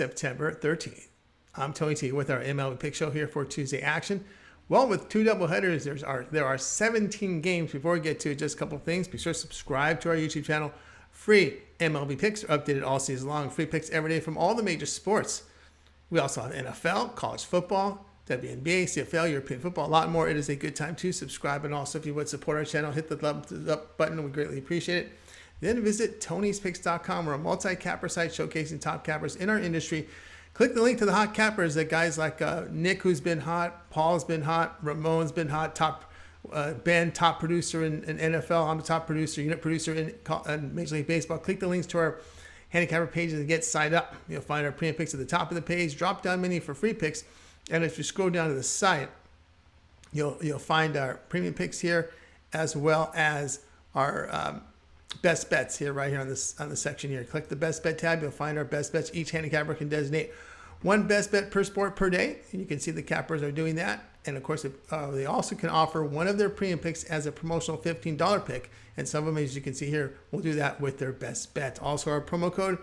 September 13th. I'm Tony T with our MLB Pick Show here for Tuesday action. Well, with two doubleheaders, there are 17 games. Before we get to just a couple of things, be sure to subscribe to our YouTube channel. Free MLB picks are updated all season long. Free picks every day from all the major sports. We also have NFL, college football, WNBA, CFL, European football, a lot more. It is a good time to subscribe. And also, if you would support our channel, hit the thumbs up button. We greatly appreciate it. Then visit Tony'sPicks.com. We're a multi-capper site showcasing top cappers in our industry. Click the link to the hot cappers that guys like Nick, who's been hot, Paul's been hot, Ramon's been hot, Ben, top producer in NFL. I'm the top producer, unit producer in Major League Baseball. Click the links to our handicapper pages and get signed up. You'll find our premium picks at the top of the page, drop down menu for free picks. And if you scroll down to the site, you'll find our premium picks here, as well as our best bets here, right here on the section here. Click the best bet tab. You'll find our best bets. Each handicapper can designate one best bet per sport per day, and you can see the cappers are doing that. And of course, they also can offer one of their premium picks as a promotional $15 pick, and some of them, as you can see here, will do that with their best bet. Also, our promo code,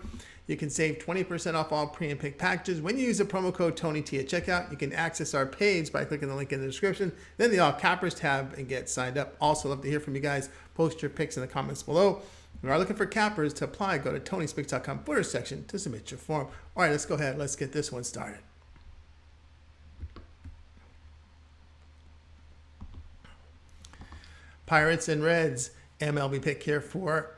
you can save 20% off all premium pick packages when you use the promo code TonyT at checkout. You can access our page by clicking the link in the description, then the All Cappers tab, and get signed up. Also, love to hear from you guys. Post your picks in the comments below. If you are looking for cappers to apply, go to Tony'sPicks.com footer section to submit your form. All right, let's go ahead. Let's get this one started. Pirates and Reds, MLB pick here for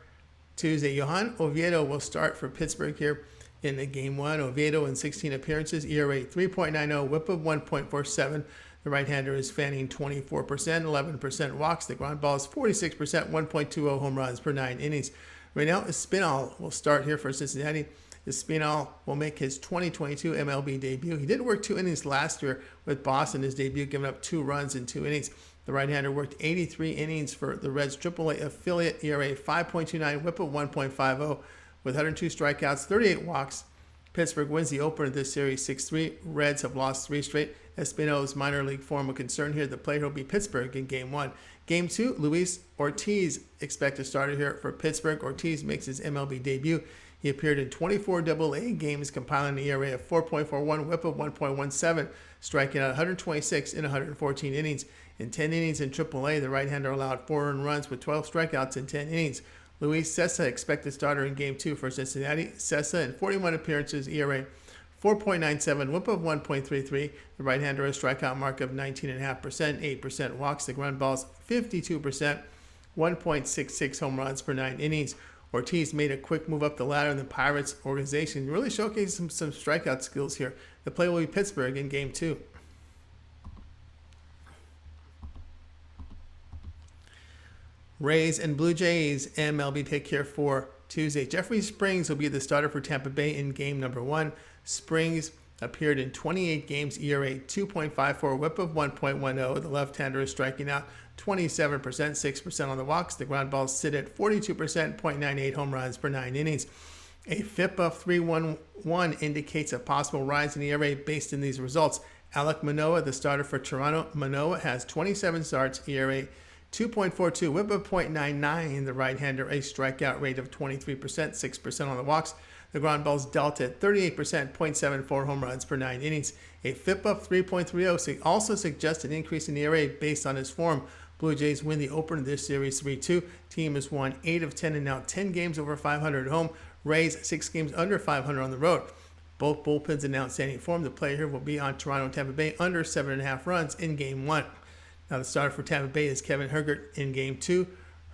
Tuesday. Johan Oviedo will start for Pittsburgh here in the game one. Oviedo in 16 appearances, ERA 3.90, whip of 1.47. The right-hander is fanning 24%, 11% walks. The ground ball is 46%, 1.20 home runs per 9 innings. Right now, Espinal will start here for Cincinnati. Espinal will make his 2022 MLB debut. He did work 2 innings last year with Boston, his debut, giving up 2 runs in 2 innings. The right-hander worked 83 innings for the Reds' AAA affiliate, ERA 5.29, whip of 1.50, with 102 strikeouts, 38 walks. Pittsburgh wins the opener of this series 6-3. Reds have lost 3 straight. Espino's minor league form of concern here. The player will be Pittsburgh in game 1. Game 2, Luis Ortiz expected starter here for Pittsburgh. Ortiz makes his MLB debut. He appeared in 24 AA games, compiling an ERA of 4.41, whip of 1.17, striking out 126 in 114 innings. In 10 innings in AAA, the right-hander allowed 4 earned runs with 12 strikeouts in 10 innings. Luis Cessa expected starter in game 2 for Cincinnati. Cessa in 41 appearances, ERA 4.97, whip of 1.33. The right-hander has a strikeout mark of 19.5%, 8% walks. The ground balls 52%, 1.66 home runs per 9 innings. Ortiz made a quick move up the ladder in the Pirates organization, really showcasing some strikeout skills here. The play will be Pittsburgh in game 2. Rays and Blue Jays, MLB pick here for Tuesday. Jeffrey Springs will be the starter for Tampa Bay in game number 1. Springs appeared in 28 games, ERA 2.54, whip of 1.10. The left-hander is striking out 27%, 6% on the walks. The ground balls sit at 42%, 0.98 home runs per 9 innings. A FIP of 3.11 indicates a possible rise in ERA based on these results. Alek Manoah, the starter for Toronto. Manoah has 27 starts, ERA 2.42, whip of 0.99. The right-hander, a strikeout rate of 23%, 6% on the walks. The ground balls dealt at 38%, 0.74 home runs per 9 innings. A FIP of 3.30 also suggests an increase in the ERA based on his form. Blue Jays win the opener of this series 3-2. Team has won 8 of 10 and now 10 games over 500 at home. Rays 6 games under 500 on the road. Both bullpens in outstanding form. The player here will be on Toronto and Tampa Bay under 7.5 runs in game 1. Now the starter for Tampa Bay is Kevin Hergert in game 2.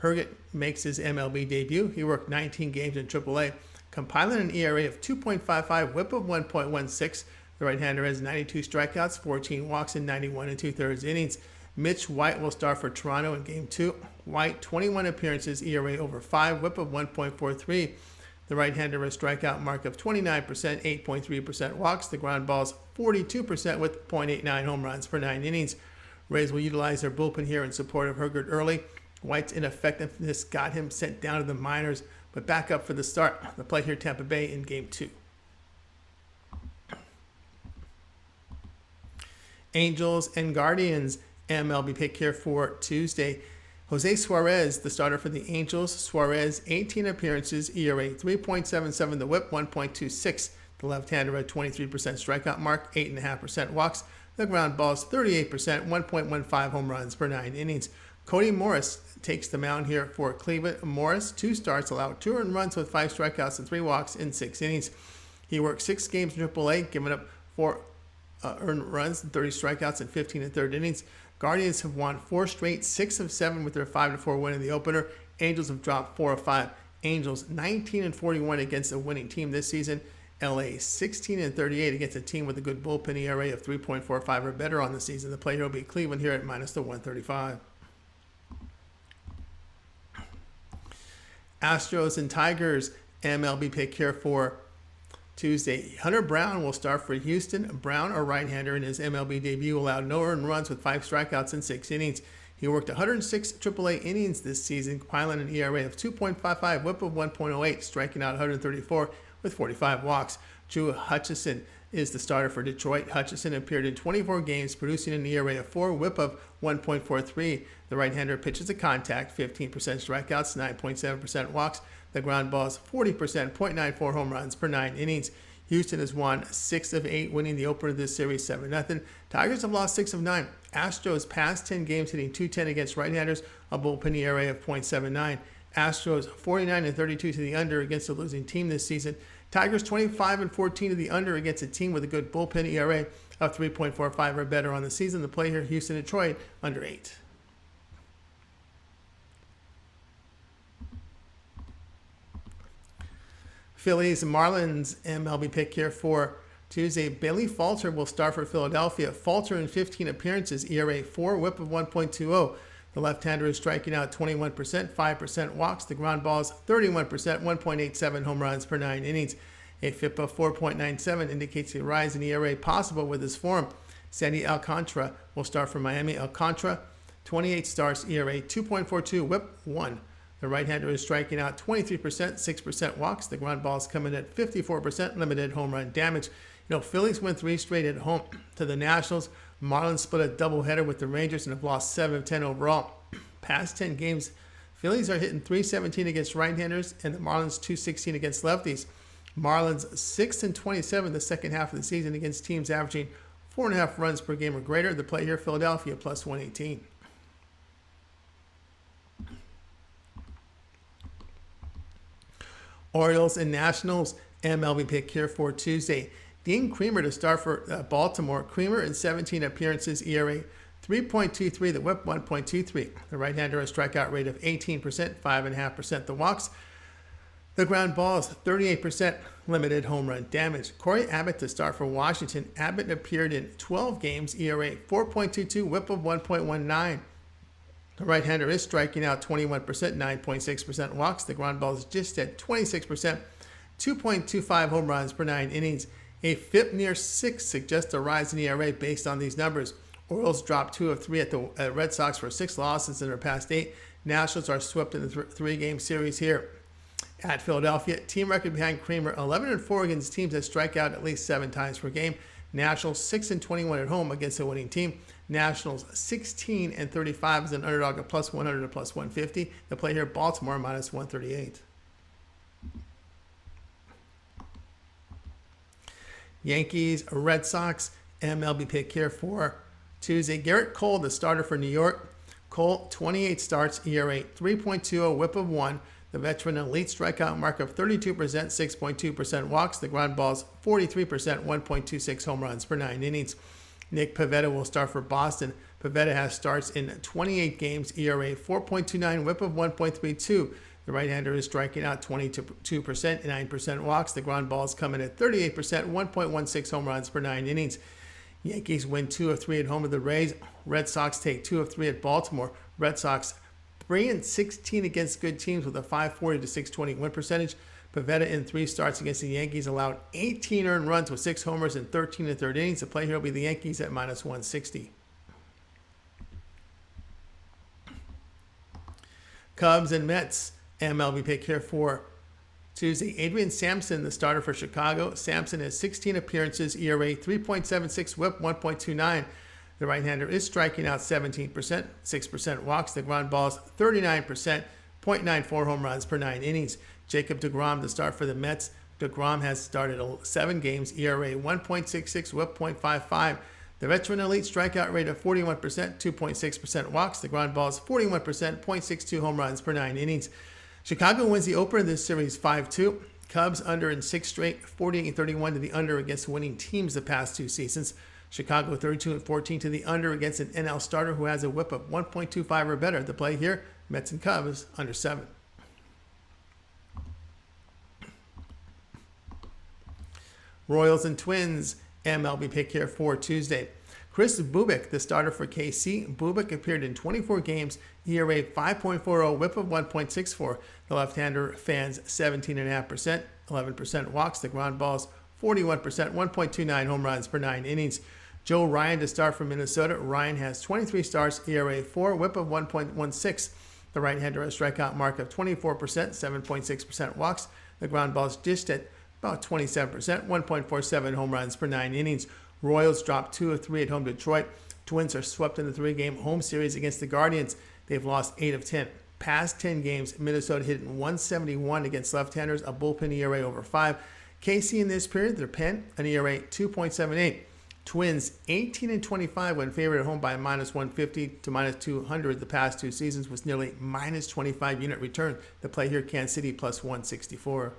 Hergert makes his MLB debut. He worked 19 games in AAA, compiling an ERA of 2.55, whip of 1.16. The right-hander has 92 strikeouts, 14 walks, and 91 2/3 innings. Mitch White will start for Toronto in game 2. White, 21 appearances, ERA over 5, whip of 1.43. The right-hander has a strikeout mark of 29%, 8.3% walks. The ground balls 42% with 0.89 home runs per 9 innings. Rays will utilize their bullpen here in support of Hergert early. White's ineffectiveness got him sent down to the minors, but back up for the start. The play here, Tampa Bay in game 2. Angels and Guardians, MLB pick here for Tuesday. Jose Suarez, the starter for the Angels. Suarez, 18 appearances, ERA 3.77, the whip 1.26. The left-hander at 23% strikeout mark, 8.5% walks. The ground balls 38%, 1.15 home runs per 9 innings. Cody Morris takes the mound here for Cleveland. Morris, 2 starts, allowed 2 earned runs with 5 strikeouts and 3 walks in 6 innings. He worked 6 games in AAA, giving up 4 earned runs and 30 strikeouts in 15 and third innings. Guardians have won 4 straight, 6 of 7 with their 5-4 win in the opener. Angels have dropped 4 of 5. Angels 19 and 41 against a winning team this season. LA 16 and 38 against a team with a good bullpen ERA of 3.45 or better on the season. The play here will be Cleveland here at minus the 135. Astros and Tigers, MLB pick here for Tuesday. Hunter Brown will start for Houston. Brown, a right-hander, in his MLB debut allowed no earned runs with 5 strikeouts in 6 innings. He worked 106 AAA innings this season, piling an ERA of 2.55, whip of 1.08, striking out 134 with 45 walks. Drew Hutchison is the starter for Detroit. Hutchison appeared in 24 games, producing an ERA of 4, whip of 1.43. The right-hander pitches to contact, 15% strikeouts, 9.7% walks. The ground balls 40%, 0.94 home runs per 9 innings. Houston has won 6 of 8, winning the opener of this series 7-0. Tigers have lost 6 of 9. Astros past 10 games hitting .210 against right-handers, a bullpen ERA of .79. Astros 49 and 32 to the under against a losing team this season. Tigers 25 and 14 to the under against a team with a good bullpen ERA of 3.45 or better on the season. The play here, Houston, Detroit, under 8. Phillies and Marlins, MLB pick here for Tuesday. Bailey Falter will start for Philadelphia. Falter in 15 appearances, ERA 4, whip of 1.20. The left-hander is striking out 21%, 5% walks. The ground balls 31%, 1.87 home runs per 9 innings. A FIP of 4.97 indicates a rise in ERA possible with his form. Sandy Alcantara will start for Miami. Alcantara, 28 starts, ERA 2.42, whip 1. The right-hander is striking out 23%, 6% walks. The ground balls come in at 54%, limited home run damage. Phillies win 3 straight at home to the Nationals. Marlins split a doubleheader with the Rangers and have lost 7 of 10 overall. Past 10 games, Phillies are hitting .317 against right-handers and the Marlins .216 against lefties. Marlins 6 and 27 the second half of the season against teams averaging 4.5 runs per game or greater. The play here, Philadelphia plus 118. Orioles and Nationals, MLB pick here for Tuesday. Dean Kremer to start for Baltimore. Kremer in 17 appearances, ERA 3.23, the whip 1.23. The right-hander has a strikeout rate of 18%, 5.5% the walks. The ground balls 38%, limited home run damage. Corey Abbott to start for Washington. Abbott appeared in 12 games, ERA 4.22, whip of 1.19. The right-hander is striking out 21%, 9.6% walks. The ground ball is just at 26%, 2.25 home runs per 9 innings. A FIP near 6 suggests a rise in ERA based on these numbers. Orioles dropped 2 of 3 at the Red Sox for 6 losses in their past 8. Nationals are swept in the 3-game series here. At Philadelphia, team record behind Kremer, 11 and 4 against teams that strike out at least 7 times per game. Nationals 6 and 21 at home against a winning team. Nationals 16 and 35 as an underdog of plus 100 to plus 150. The play here, Baltimore minus 138. Yankees, Red Sox, MLB pick here for Tuesday. Garrett Cole, the starter for New York. Cole, 28 starts, ERA 3.20, whip of 1. The veteran elite strikeout mark of 32%, 6.2% walks. The ground balls 43%, 1.26 home runs per 9 innings. Nick Pivetta will start for Boston. Pivetta has starts in 28 games, ERA 4.29, whip of 1.32. The right-hander is striking out 22%, 9% walks. The ground balls come in at 38%, 1.16 home runs per 9 innings. Yankees win 2 of 3 at home to the Rays. Red Sox take 2 of 3 at Baltimore. Red Sox 3 and 16 against good teams with a 540 to 620 win percentage. Pivetta in 3 starts against the Yankees allowed 18 earned runs with 6 homers in 13 and third innings. The play here will be the Yankees at minus 160. Cubs and Mets, MLB pick here for Tuesday. Adrian Sampson, the starter for Chicago. Sampson has 16 appearances, ERA 3.76, whip 1.29. The right-hander is striking out 17%, 6% walks. The ground balls 39%, 0.94 home runs per 9 innings. Jacob deGrom, the start for the Mets. DeGrom has started 7 games, ERA 1.66, whip .55. The veteran elite strikeout rate of 41%, 2.6% walks. The ground balls 41%, 0.62 home runs per 9 innings. Chicago wins the opener of this series 5-2. Cubs under in 6 straight, 48-31 to the under against winning teams the past 2 seasons. Chicago 32-14 to the under against an NL starter who has a whip of 1.25 or better. The play here, Mets and Cubs under 7. Royals and Twins, MLB pick here for Tuesday. Chris Bubic, the starter for KC. Bubic appeared in 24 games, ERA 5.40, whip of 1.64. The left-hander fans 17.5%, 11% walks. The ground balls 41%, 1.29 home runs per 9 innings. Joe Ryan to start for Minnesota. Ryan has 23 starts, ERA 4, whip of 1.16. The right-hander has a strikeout mark of 24%, 7.6% walks. The ground balls dished at about 27%, 1.47 home runs per 9 innings. Royals dropped 2 of 3 at home to Detroit. Twins are swept in the 3-game home series against the Guardians. They've lost 8 of 10. Past 10 games, Minnesota hit 171 against left-handers, a bullpen ERA over 5. KC in this period, their pen, an ERA 2.78. Twins 18-25 when favored at home by -150 to -200 the past 2 seasons, with nearly -25 unit return. The play here, Kansas City +164.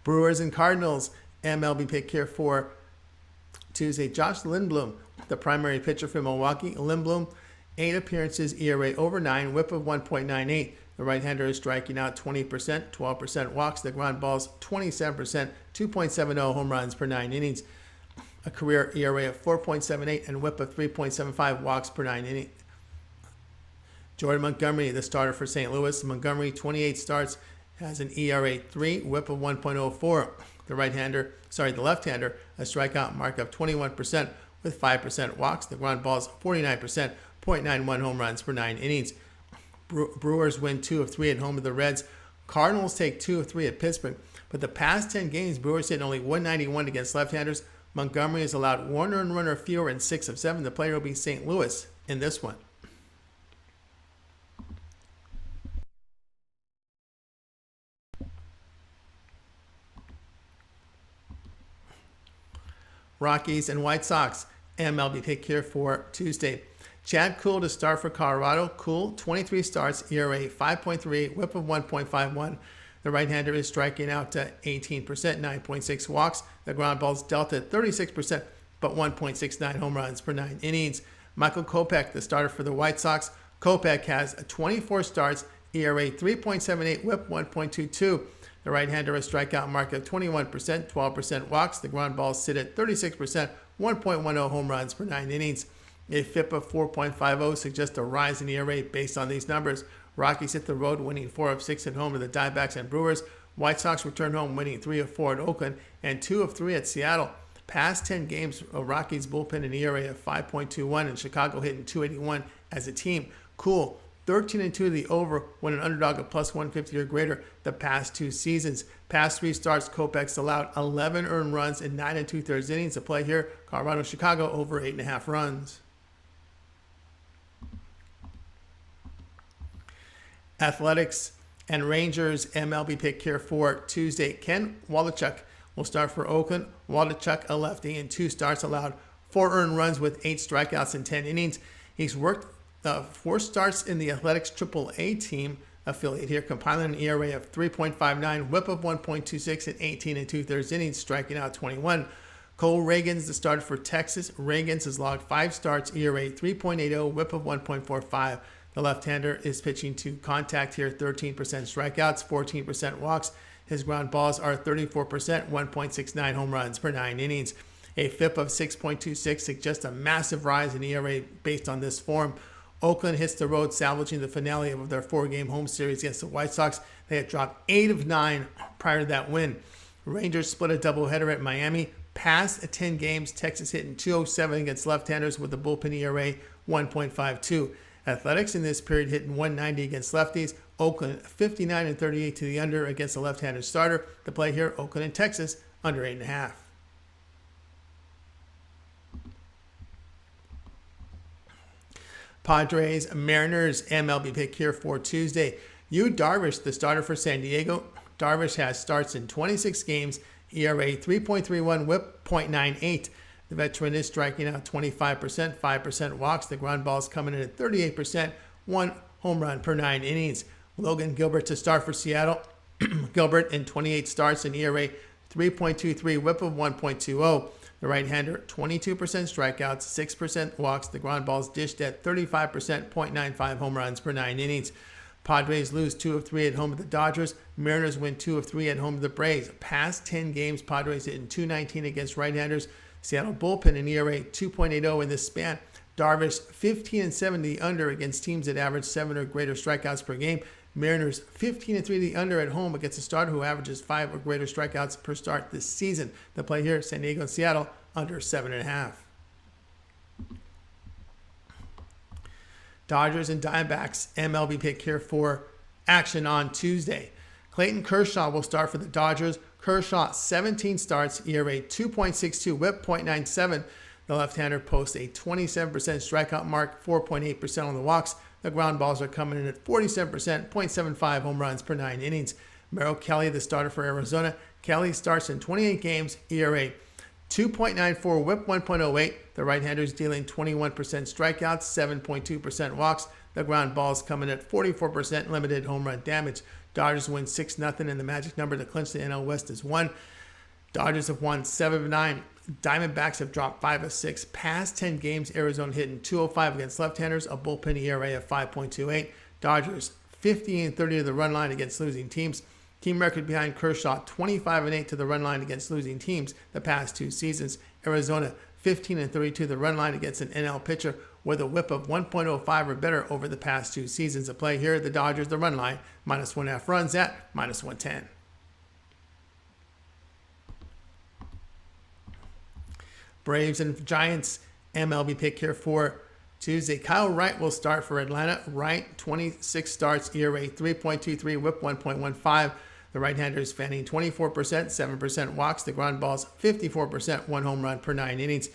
Brewers and Cardinals, MLB pick here for Tuesday. Josh Lindblom, the primary pitcher for Milwaukee. Lindblom, 8 appearances, ERA over 9, whip of 1.98. The right-hander is striking out 20%, 12% walks. The ground balls 27%, 2.70 home runs per 9 innings. A career ERA of 4.78 and whip of 3.75 walks per 9 innings. Jordan Montgomery, the starter for St. Louis. Montgomery, 28 starts, has an ERA 3, whip of 1.04. The left-hander, a strikeout mark of 21% with 5% walks. The ground balls 49%, 0.91 home runs per 9 innings. Brewers win 2 of 3 at home to the Reds. Cardinals take 2 of 3 at Pittsburgh. But the past 10 games, Brewers hit only 191 against left-handers. Montgomery has allowed 1 earned run or fewer in 6 of 7. The player will be St. Louis in this one. Rockies and White Sox, MLB pick here for Tuesday. Chad Kuhl to start for Colorado. Kuhl, 23 starts, ERA 5.38, whip of 1.51. The right-hander is striking out to 18%, 9.6 walks. The ground balls dealt at 36%, but 1.69 home runs per 9 innings. Michael Kopech, the starter for the White Sox. Kopech has 24 starts, ERA 3.78, whip 1.22. The right-hander has a strikeout mark of 21%, 12% walks. The ground balls sit at 36%, 1.10 home runs per 9 innings. A FIP of 4.50 suggests a rise in ERA based on these numbers. Rockies hit the road, winning 4 of 6 at home to the Diamondbacks and Brewers. White Sox return home, winning 3 of 4 at Oakland and 2 of 3 at Seattle. Past 10 games, Rockies bullpen an ERA of 5.21 and Chicago hitting 281 as a team. Cool. 13-2 to the over when an underdog of +150 or greater the past 2 seasons. Past 3 starts, Kopech's allowed 11 earned runs in 9 2/3 innings. To play here, Colorado, Chicago over 8.5 runs. Athletics and Rangers, MLB pick here for Tuesday. Ken Waldichuk will start for Oakland. Waldichuk, a lefty, in 2 starts allowed 4 earned runs with 8 strikeouts in 10 innings. He's worked 4 starts in the Athletics AAA team affiliate here, compiling an ERA of 3.59, whip of 1.26 in 18 2/3 innings, striking out 21. Cole Reagans, the starter for Texas. Reagans has logged 5 starts, ERA 3.80, whip of 1.45. The left-hander is pitching to contact here, 13% strikeouts, 14% walks. His ground balls are 34%, 1.69 home runs per 9 innings. A FIP of 6.26 suggests a massive rise in ERA based on this form. Oakland hits the road, salvaging the finale of their 4-game home series against the White Sox. They had dropped 8 of 9 prior to that win. Rangers split a doubleheader at Miami. Past 10 games, Texas hitting 207 against left-handers with a bullpen ERA 1.52. Athletics in this period hitting 190 against lefties. Oakland 59-38 to the under against the left-handed starter. The play here, Oakland and Texas under 8.5. Padres, Mariners, MLB pick here for Tuesday. Yu Darvish, the starter for San Diego. Darvish has starts in 26 games, ERA 3.31, whip .98. The veteran is striking out 25%, 5% walks. The ground ball's coming in at 38%, 1 home run per 9 innings. Logan Gilbert to start for Seattle. Gilbert in 28 starts, an ERA 3.23, whip of 1.20. The right-hander, 22% strikeouts, 6% walks. The ground ball's dished at 35%, 0.95 home runs per 9 innings. Padres lose 2 of 3 at home to the Dodgers. Mariners win 2 of 3 at home to the Braves. Past 10 games, Padres hitting .219 against right-handers. Seattle bullpen an ERA 2.80 in this span. Darvish 15-7 the under against teams that average 7 or greater strikeouts per game. Mariners 15-3 the under at home against a starter who averages 5 or greater strikeouts per start this season. The play here, San Diego and Seattle, under 7.5. Dodgers and Diamondbacks, MLB pick here for action on Tuesday. Clayton Kershaw will start for the Dodgers. Kershaw, 17 starts, ERA 2.62, whip .97. The left-hander posts a 27% strikeout mark, 4.8% on the walks. The ground balls are coming in at 47%, 0.75 home runs per 9 innings. Merrill Kelly, the starter for Arizona. Kelly starts in 28 games, ERA 2.94, whip 1.08. The right-hander is dealing 21% strikeouts, 7.2% walks. The ground balls coming at 44%, limited home run damage. Dodgers win 6-0, and the magic number to clinch the NL West is 1. Dodgers have won 7 of 9. Diamondbacks have dropped 5 of 6. Past 10 games, Arizona hitting .205 against left-handers, a bullpen ERA of 5.28. Dodgers 50-30 to the run line against losing teams. Team record behind Kershaw, 25-8 to the run line against losing teams the past 2 seasons. Arizona 15-32 to the run line against an NL pitcher with a whip of 1.05 or better over the past 2 seasons. A play here, the Dodgers, the run line, -1.5 runs at -110. Braves and Giants, MLB pick here for Tuesday. Kyle Wright will start for Atlanta. Wright, 26 starts, ERA 3.23, whip 1.15. The right-hander is fanning 24%, 7% walks. The ground balls 54%, 1 home run per 9 innings.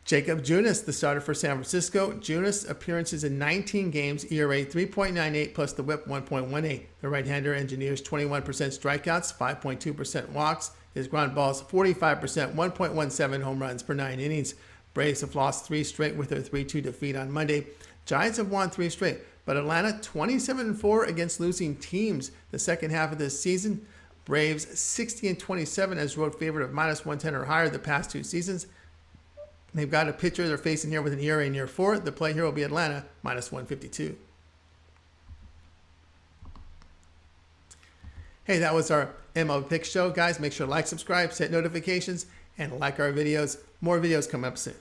Jacob Junis, the starter for San Francisco. Junis appearances in 19 games, ERA 3.98 plus the whip 1.18. The right-hander engineers 21% strikeouts, 5.2% walks. His ground balls 45%, 1.17 home runs per 9 innings. Braves have lost 3 straight with their 3-2 defeat on Monday. Giants have won 3 straight, but Atlanta 27-4 against losing teams the second half of this season. Braves 60-27 as road favorite of -110 or higher the past 2 seasons. They've got a pitcher they're facing here with an ERA near 4. The play here will be Atlanta -152. Hey, that was our MLB Pick Show. Guys, make sure to like, subscribe, set notifications, and like our videos. More videos come up soon.